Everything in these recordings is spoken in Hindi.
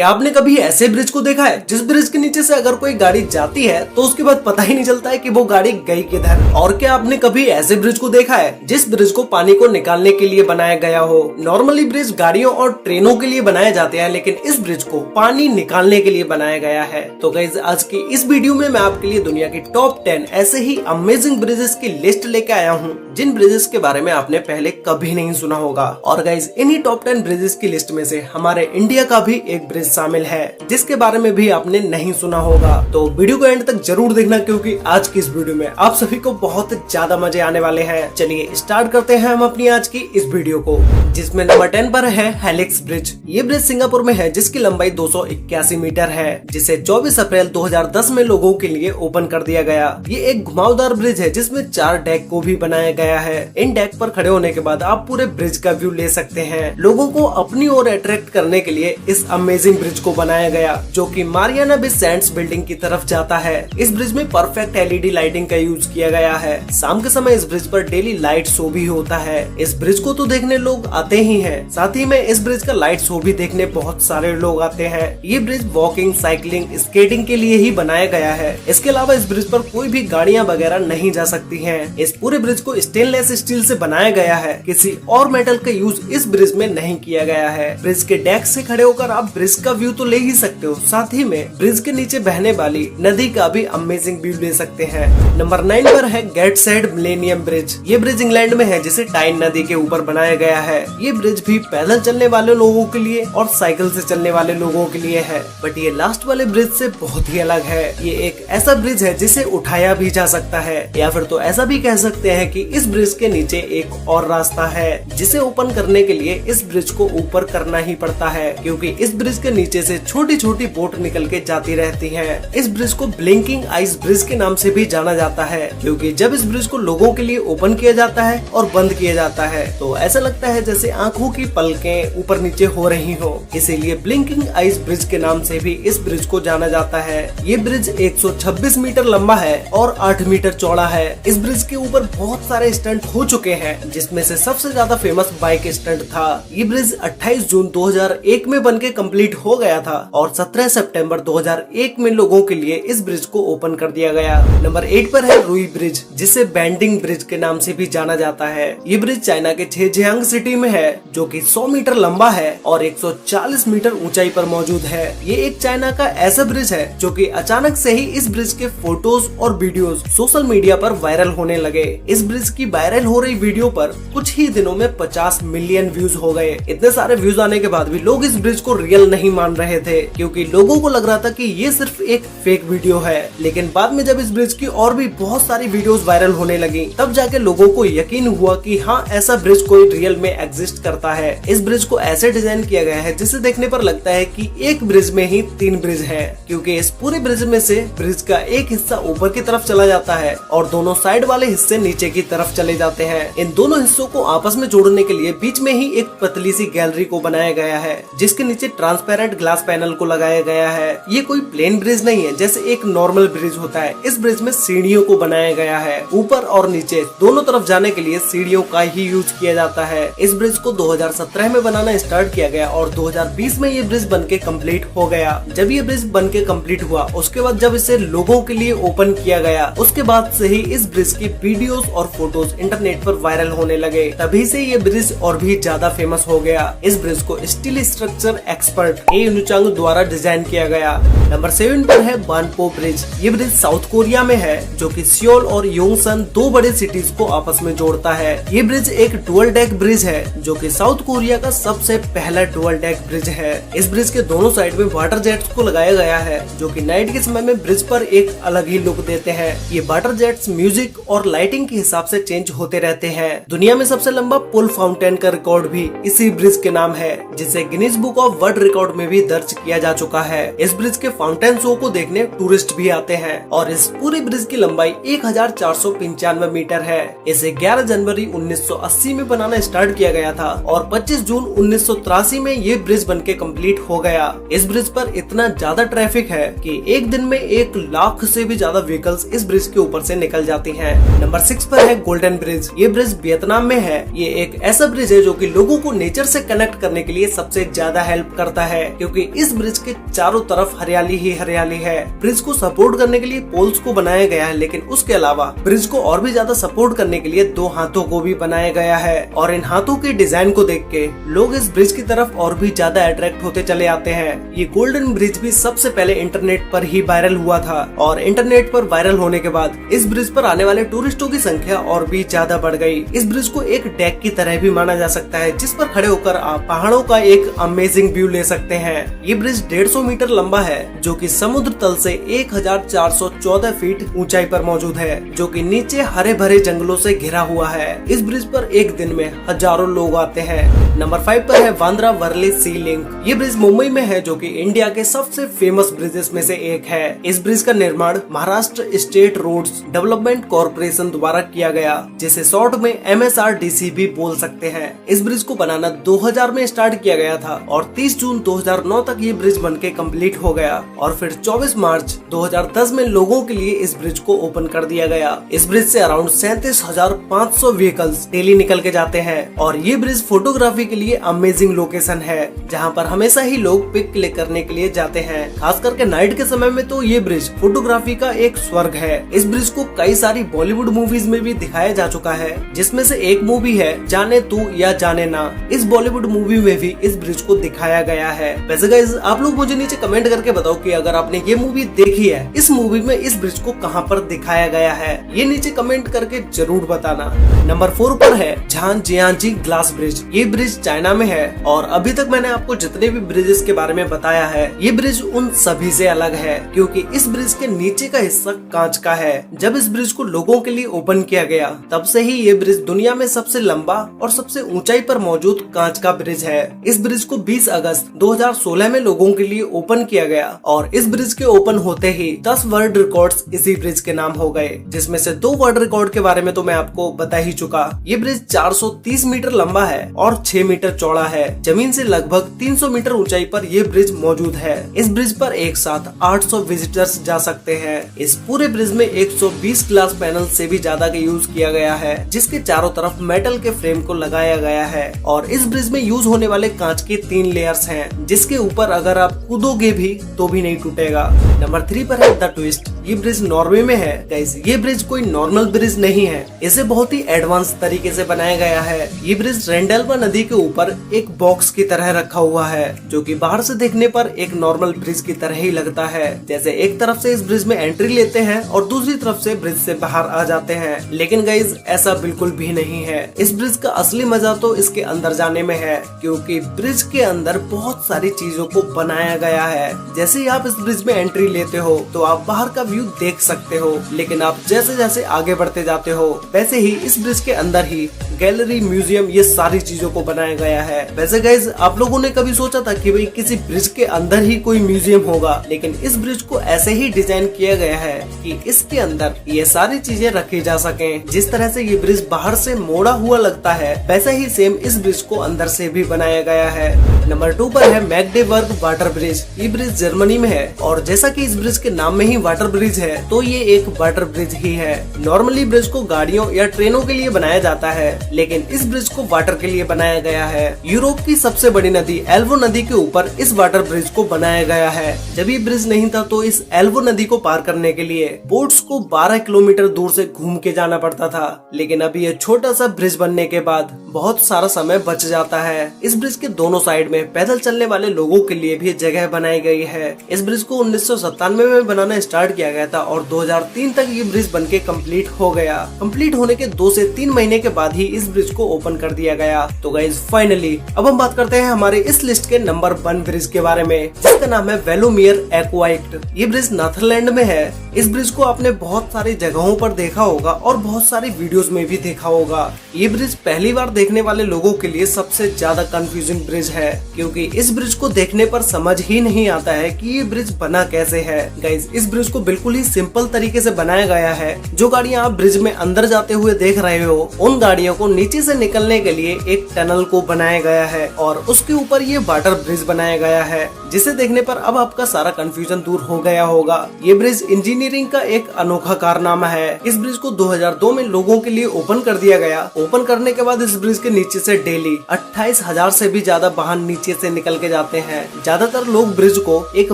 क्या आपने कभी ऐसे ब्रिज को देखा है जिस ब्रिज के नीचे से अगर कोई गाड़ी जाती है तो उसके बाद पता ही नहीं चलता है कि वो गाड़ी गई किधर। और क्या आपने कभी ऐसे ब्रिज को देखा है जिस ब्रिज को पानी को निकालने के लिए बनाया गया हो। नॉर्मली ब्रिज गाड़ियों और ट्रेनों के लिए बनाए जाते हैं, लेकिन इस ब्रिज को पानी निकालने के लिए बनाया गया है। तो गाइस, आज की इस वीडियो में मैं आपके लिए दुनिया की टॉप 10 ऐसे ही अमेजिंग ब्रिजेस की लिस्ट लेके आया हूँ जिन ब्रिजेस के बारे में आपने पहले कभी नहीं सुना होगा। और गाइस, इन्हीं टॉप 10 ब्रिजेस की लिस्ट में से हमारे इंडिया का भी एक ब्रिज शामिल है जिसके बारे में भी आपने नहीं सुना होगा। तो वीडियो को एंड तक जरूर देखना, क्योंकि आज की इस वीडियो में आप सभी को बहुत ज्यादा मजे आने वाले हैं। चलिए स्टार्ट करते हैं हम अपनी आज की इस वीडियो को, जिसमें नंबर 10 पर है हेलिक्स ब्रिज। ये ब्रिज सिंगापुर में है जिसकी लंबाई 281 मीटर है, जिसे 24 अप्रैल 2010 में लोगों के लिए ओपन कर दिया गया। ये एक घुमावदार ब्रिज है जिसमें 4 डेक को भी बनाया गया है। इन डेक पर खड़े होने के बाद आप पूरे ब्रिज का व्यू ले सकते हैं। लोगों को अपनी ओर अट्रैक्ट करने के लिए इस अमेजिंग ब्रिज को बनाया गया, जो कि मारियाना बे सैंड्स बिल्डिंग की तरफ जाता है। इस ब्रिज में परफेक्ट एलईडी लाइटिंग का यूज किया गया है। शाम के समय इस ब्रिज पर डेली लाइट शो भी होता है। इस ब्रिज को तो देखने लोग आते ही हैं, साथ ही में इस ब्रिज का लाइट शो भी देखने बहुत सारे लोग आते हैं। ये ब्रिज वॉकिंग, साइकिलिंग, स्केटिंग के लिए ही बनाया गया है। इसके अलावा इस ब्रिज पर कोई भी गाड़ियां वगैरह नहीं जा सकती हैं। इस पूरे ब्रिज को स्टेनलेस स्टील से बनाया गया है। किसी और मेटल का यूज इस ब्रिज में नहीं किया गया है। ब्रिज के डेक से खड़े होकर आप ब्रिज का व्यू तो ले ही सकते हो, साथ ही में ब्रिज के नीचे बहने वाली नदी का भी अमेजिंग व्यू ले सकते हैं। नंबर 9 पर है गेटसाइड मिलेनियम ब्रिज। ये ब्रिज इंग्लैंड में है, जिसे टाइन नदी के ऊपर बनाया गया है। ये ब्रिज भी पैदल चलने वाले लोगों के लिए और साइकिल से चलने वाले लोगों के लिए है, बट ये लास्ट वाले ब्रिज से बहुत ही अलग है। ये एक ऐसा ब्रिज है जिसे उठाया भी जा सकता है, या फिर तो ऐसा भी कह सकते हैं कि इस ब्रिज के नीचे एक और रास्ता है जिसे ओपन करने के लिए इस ब्रिज को ऊपर करना ही पड़ता है, क्योंकि इस ब्रिज के नीचे से छोटी छोटी बोट निकल के जाती रहती हैं। इस ब्रिज को ब्लिंकिंग आइस ब्रिज के नाम से भी जाना जाता है, क्योंकि जब इस ब्रिज को लोगों के लिए ओपन किया जाता है और बंद किया जाता है तो ऐसा लगता है जैसे आंखों की पलकें ऊपर नीचे हो रही हो। इसीलिए ब्लिंकिंग आइस ब्रिज के नाम से भी इस ब्रिज को जाना जाता है। ये ब्रिज 126 मीटर लंबा है और 8 मीटर चौड़ा है। इस ब्रिज के ऊपर बहुत सारे स्टंट हो चुके हैं, जिसमें से सबसे ज्यादा फेमस बाइक स्टंट था। ये ब्रिज 28 जून 2001 में बनके कंप्लीट हो गया था और 17 सितंबर 2001 में लोगों के लिए इस ब्रिज को ओपन कर दिया गया। नंबर 8 पर है रुई ब्रिज, जिसे बेंडिंग ब्रिज के नाम से भी जाना जाता है। ये ब्रिज चाइना के झेजियांग सिटी में है, जो कि 100 मीटर लंबा है और 140 मीटर ऊंचाई पर मौजूद है। ये एक चाइना का ऐसा ब्रिज है जो कि अचानक से ही इस ब्रिज के फोटोज और वीडियोस सोशल मीडिया पर वायरल होने लगे। इस ब्रिज की वायरल हो रही वीडियो पर कुछ ही दिनों में 50 मिलियन व्यूज हो गए। इतने सारे व्यूज आने के बाद भी लोग इस ब्रिज को रियल नहीं मान रहे थे, क्योंकि लोगों को लग रहा था कि ये सिर्फ एक फेक वीडियो है। लेकिन बाद में जब इस ब्रिज की और भी बहुत सारी वीडियोस वायरल होने लगी, तब जाके लोगों को यकीन हुआ कि हाँ, ऐसा ब्रिज कोई रियल में एग्जिस्ट करता है। इस ब्रिज को ऐसे डिजाइन किया गया है जिसे देखने पर लगता है कि एक ब्रिज में ही 3 ब्रिज हैं, क्योंकि इस पूरे ब्रिज में से ब्रिज का एक हिस्सा ऊपर की तरफ चला जाता है और दोनों साइड वाले हिस्से नीचे की तरफ चले जाते हैं। इन दोनों हिस्सों को आपस में जोड़ने के लिए बीच में ही एक पतली सी गैलरी को बनाया गया है, जिसके नीचे ट्रांसपेरेंट ग्लास पैनल को लगाया गया है। ये कोई प्लेन ब्रिज नहीं है जैसे एक नॉर्मल ब्रिज होता है। इस ब्रिज में सीढ़ियों को बनाया गया है। ऊपर और नीचे दोनों तरफ जाने के लिए सीढ़ियों का ही यूज किया जाता है। इस ब्रिज को 2017 में बनाना स्टार्ट किया गया और 2020 में ये ब्रिज बनके कंप्लीट हो गया। जब ये ब्रिज बनके कंप्लीट हुआ, उसके बाद जब इसे लोगों के लिए ओपन किया गया, उसके बाद से ही इस ब्रिज की वीडियोस और फोटोज इंटरनेट पर वायरल होने लगे। तभी से ये ब्रिज और भी ज्यादा फेमस हो गया। इस ब्रिज को स्टील स्ट्रक्चर एक्सपर्ट ए यूनुचांग द्वारा डिजाइन किया गया। नंबर 7 पर है बानपो ब्रिज। ये ब्रिज साउथ कोरिया में है, जो कि सियोल और योंगसन 2 बड़े सिटीज को आपस में जोड़ता है। ये ब्रिज एक डुअल डेक ब्रिज है, जो कि साउथ कोरिया का सबसे पहला डुअल डेक ब्रिज है। इस ब्रिज के दोनों साइड में वाटर जेट्स को लगाया गया है, जो कि नाइट के समय में ब्रिज पर एक अलग ही लुक देते हैं। ये वाटर जेट्स म्यूजिक और लाइटिंग के हिसाब से चेंज होते रहते हैं। दुनिया में सबसे लंबा पुल फाउंटेन का रिकॉर्ड भी इसी ब्रिज के नाम है, जिसे Guinness book of world record में भी दर्ज किया जा चुका है। इस ब्रिज के फाउंटेन शो को देखने टूरिस्ट भी आते हैं और इस पूरे ब्रिज की लंबाई 1495 मीटर है। इसे 11 जनवरी 1980 में बनाना स्टार्ट किया गया था और 25 जून 1983 में ये ब्रिज बनके कंप्लीट हो गया। इस ब्रिज पर इतना ज्यादा ट्रैफिक है कि एक दिन में 1 लाख से भी ज्यादा व्हीकल्स इस ब्रिज के ऊपर से निकल जाती हैं। नंबर 6 पर है गोल्डन ब्रिज। ये ब्रिज वियतनाम में है। ये एक ऐसा ब्रिज है जो कि लोगों को नेचर से कनेक्ट करने के लिए सबसे ज्यादा हेल्प करता है। है, क्योंकि इस ब्रिज के चारों तरफ हरियाली ही हरियाली है। ब्रिज को सपोर्ट करने के लिए पोल्स को बनाया गया है, लेकिन उसके अलावा ब्रिज को और भी ज्यादा सपोर्ट करने के लिए 2 हाथों को भी बनाया गया है। और इन हाथों के डिजाइन को देख के लोग इस ब्रिज की तरफ और भी ज्यादा अट्रैक्ट होते चले आते हैं। ये गोल्डन ब्रिज भी सबसे पहले इंटरनेट पर ही वायरल हुआ था, और इंटरनेट पर वायरल होने के बाद इस ब्रिज पर आने वाले टूरिस्टों की संख्या और भी ज्यादा बढ़ गई। इस ब्रिज को एक डेक की तरह भी माना जा सकता है, जिस पर खड़े होकर आप पहाड़ों का एक अमेजिंग व्यू ले सकते हैं। ये ब्रिज 150 मीटर लंबा है, जो कि समुद्र तल से 1414 फीट ऊंचाई पर मौजूद है, जो कि नीचे हरे भरे जंगलों से घिरा हुआ है। इस ब्रिज पर एक दिन में हजारों लोग आते हैं। नंबर 5 पर है बांद्रा वर्ली सी लिंक। ये ब्रिज मुंबई में है, जो कि इंडिया के सबसे फेमस ब्रिजेस में से एक है। इस ब्रिज का निर्माण Maharashtra state roads development corporation द्वारा किया गया, जिसे शॉर्ट में MSRDC भी बोल सकते हैं। इस ब्रिज को बनाना 2000 में स्टार्ट किया गया था, और 30 जून 2009 तक ये ब्रिज बनके कंप्लीट हो गया, और फिर 24 मार्च 2010 में लोगों के लिए इस ब्रिज को ओपन कर दिया गया। इस ब्रिज से अराउंड 37,500 व्हीकल्स डेली निकल के जाते हैं, और ये ब्रिज फोटोग्राफी के लिए अमेजिंग लोकेशन है, जहाँ पर हमेशा ही लोग पिक क्लिक करने के लिए जाते हैं। खास करके नाइट के समय में तो ये ब्रिज फोटोग्राफी का एक स्वर्ग है। इस ब्रिज को कई सारी बॉलीवुड मूवीज में भी दिखाया जा चुका है, जिसमें से एक मूवी है जाने तू या जाने ना। इस बॉलीवुड मूवी में भी इस ब्रिज को दिखाया गया है। वैसे गाइस, आप लोग मुझे नीचे कमेंट करके बताओ कि अगर आपने ये मूवी देखी है, इस मूवी में इस ब्रिज को कहां पर दिखाया गया है, ये नीचे कमेंट करके जरूर बताना। नंबर 4 पर है झांजियांजी ग्लास ब्रिज। ये ब्रिज चाइना में है, और अभी तक मैंने आपको जितने भी ब्रिजेस के बारे में बताया है, ये ब्रिज उन सभी से अलग है, क्योंकि इस ब्रिज के नीचे का हिस्सा कांच का है। जब इस ब्रिज को लोगों के लिए ओपन किया गया, तब से ही ये ब्रिज दुनिया में सबसे लंबा और सबसे ऊंचाई पर मौजूद कांच का ब्रिज है। इस ब्रिज को 20 अगस्त 2016 में लोगों के लिए ओपन किया गया, और इस ब्रिज के ओपन होते ही 10 वर्ल्ड रिकॉर्ड्स इसी ब्रिज के नाम हो गए, जिसमें से 2 वर्ल्ड रिकॉर्ड के बारे में तो मैं आपको बता ही चुका। ये ब्रिज 430 मीटर लंबा है और 6 मीटर चौड़ा है। जमीन से लगभग 300 मीटर ऊंचाई पर यह ब्रिज मौजूद है। इस ब्रिज पर एक साथ 800 विजिटर्स जा सकते हैं। इस पूरे ब्रिज में 120 ग्लास पैनल से भी ज्यादा का यूज किया गया है, जिसके चारों तरफ मेटल के फ्रेम को लगाया गया है, और इस ब्रिज में यूज होने वाले कांच के 3 लेयर्स हैं, जिसके ऊपर अगर आप कूदोगे भी तो भी नहीं टूटेगा। नंबर 3 पर है द ट्विस्ट। ये ब्रिज नॉर्वे में है। गाइस, ये ब्रिज कोई नॉर्मल ब्रिज नहीं है, इसे बहुत ही एडवांस तरीके से बनाया गया है। ये ब्रिज रेंडेल्वा नदी के ऊपर एक बॉक्स की तरह रखा हुआ है, जो कि बाहर से देखने पर एक नॉर्मल ब्रिज की तरह ही लगता है। जैसे एक तरफ से इस ब्रिज में एंट्री लेते हैं और दूसरी तरफ से ब्रिज से बाहर आ जाते हैं, लेकिन गाइस ऐसा बिल्कुल भी नहीं है। इस ब्रिज का असली मजा तो इसके अंदर जाने में है, क्योंकि ब्रिज के अंदर बहुत सारी चीजों को बनाया गया है। जैसे ही आप इस ब्रिज में एंट्री लेते हो तो आप बाहर का व्यू देख सकते हो, लेकिन आप जैसे जैसे आगे बढ़ते जाते हो, वैसे ही इस ब्रिज के अंदर ही गैलरी, म्यूजियम, ये सारी चीजों को बनाया गया है। वैसे गाइस, आप लोगों ने कभी सोचा था कि भाई किसी ब्रिज के अंदर ही कोई म्यूजियम होगा, लेकिन इस ब्रिज को ऐसे ही डिजाइन किया गया है कि इसके अंदर ये सारी चीजें रखी जा सकें। जिस तरह से ये ब्रिज बाहर से मोड़ा हुआ लगता है, वैसे ही सेम इस ब्रिज को अंदर से भी बनाया गया है। नंबर 2 पर है मैग्डेबर्ग वाटर ब्रिज। ये ब्रिज जर्मनी में है, और जैसा कि इस ब्रिज के नाम में ही वाटर ब्रिज है, तो ये एक वाटर ब्रिज ही है। नॉर्मली ब्रिज को गाड़ियों या ट्रेनों के लिए बनाया जाता है, लेकिन इस ब्रिज को वाटर के लिए बनाया गया है। यूरोप की सबसे बड़ी नदी एल्बो नदी के ऊपर इस वाटर ब्रिज को बनाया गया है। जब ये ब्रिज नहीं था तो इस एल्बो नदी को पार करने के लिए बोट्स को 12 किलोमीटर दूर से घूम के जाना पड़ता था, लेकिन अभी ये छोटा सा ब्रिज बनने के बाद बहुत सारा समय बच जाता है। इस ब्रिज के दोनों साइड में पैदल चलने वाले लोगों के लिए भी जगह बनाई गई है। इस ब्रिज को 1997 में बनाना स्टार्ट किया गया था, और 2003 तक ये ब्रिज बनके कंप्लीट हो गया। कंप्लीट होने के 2 से 3 महीने के बाद ही इस ब्रिज को ओपन कर दिया गया। तो गाइस, फाइनली अब हम बात करते हैं हमारे इस लिस्ट के नंबर 1 ब्रिज के बारे में, जिसका नाम है वेलोमियर एक्वाइक्ट। ये ब्रिज नीदरलैंड में है। इस ब्रिज को आपने बहुत सारी जगहों पर देखा होगा और बहुत सारी वीडियोस में भी देखा होगा। ये ब्रिज पहली बार देखने वाले लोगों के लिए सबसे ज्यादा कंफ्यूजिंग ब्रिज है, क्योंकि इस ब्रिज को देखने पर समझ ही नहीं आता है कि ये ब्रिज बना कैसे है। गाइस, इस ब्रिज को बिल्कुल ही सिंपल तरीके से बनाया गया है। जो गाड़ियां आप ब्रिज में अंदर जाते हुए देख रहे हो, उन गाड़ियों को नीचे से निकलने के लिए एक टनल को बनाया गया है और उसके ऊपर ये वाटर ब्रिज बनाया गया है, जिसे देखने पर अब आपका सारा कंफ्यूजन दूर हो गया होगा। ये ब्रिज इंजीनियरिंग का एक अनोखा कारनामा है। इस ब्रिज को 2002 में लोगों के लिए ओपन कर दिया गया। ओपन करने के बाद इस ब्रिज के नीचे से डेली 28,000 से भी ज्यादा वाहन नीचे से निकल के जाते हैं। ज्यादातर लोग ब्रिज को एक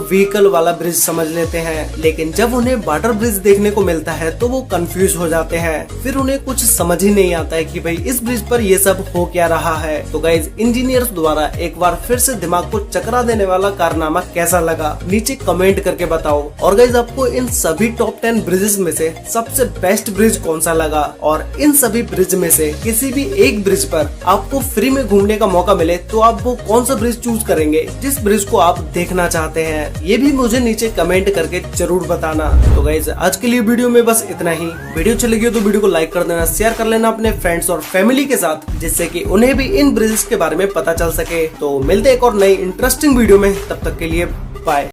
व्हीकल वाला ब्रिज समझ लेते हैं, लेकिन जब उन्हें वाटर ब्रिज देखने को मिलता है तो वो कंफ्यूज हो जाते हैं। फिर उन्हें कुछ समझ ही नहीं आता है कि भाई इस ब्रिज पर ये सब हो क्या रहा है। तो गाइज, इंजीनियर्स द्वारा एक बार फिर से दिमाग को चकरा देने वाला कारनामा कैसा लगा, नीचे कमेंट करके बताओ। और गाइज, आपको इन सभी टॉप 10 ब्रिजेस में से सबसे बेस्ट ब्रिज कौन सा लगा, और इन सभी ब्रिज में से किसी भी एक ब्रिज पर आपको फ्री में घूमने का मौका मिले तो आप वो कौन सा ब्रिज चूज करेंगे, जिस ब्रिज को आप देखना चाहते हैं। ये भी मुझे नीचे कमेंट करके जरूर बताना। तो गाइज, आज के लिए वीडियो में बस इतना ही। वीडियो अच्छी लगी तो वीडियो को लाइक कर देना, शेयर कर लेना अपने फ्रेंड्स और फैमिली के साथ, जिससे कि उन्हें भी इन ब्रिजेस के बारे में पता चल सके। तो मिलते हैं एक और नई इंटरेस्टिंग वीडियो में, तब तक के लिए bye.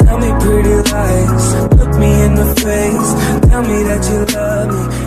Tell me pretty lies, look me in the face, tell me that you love me.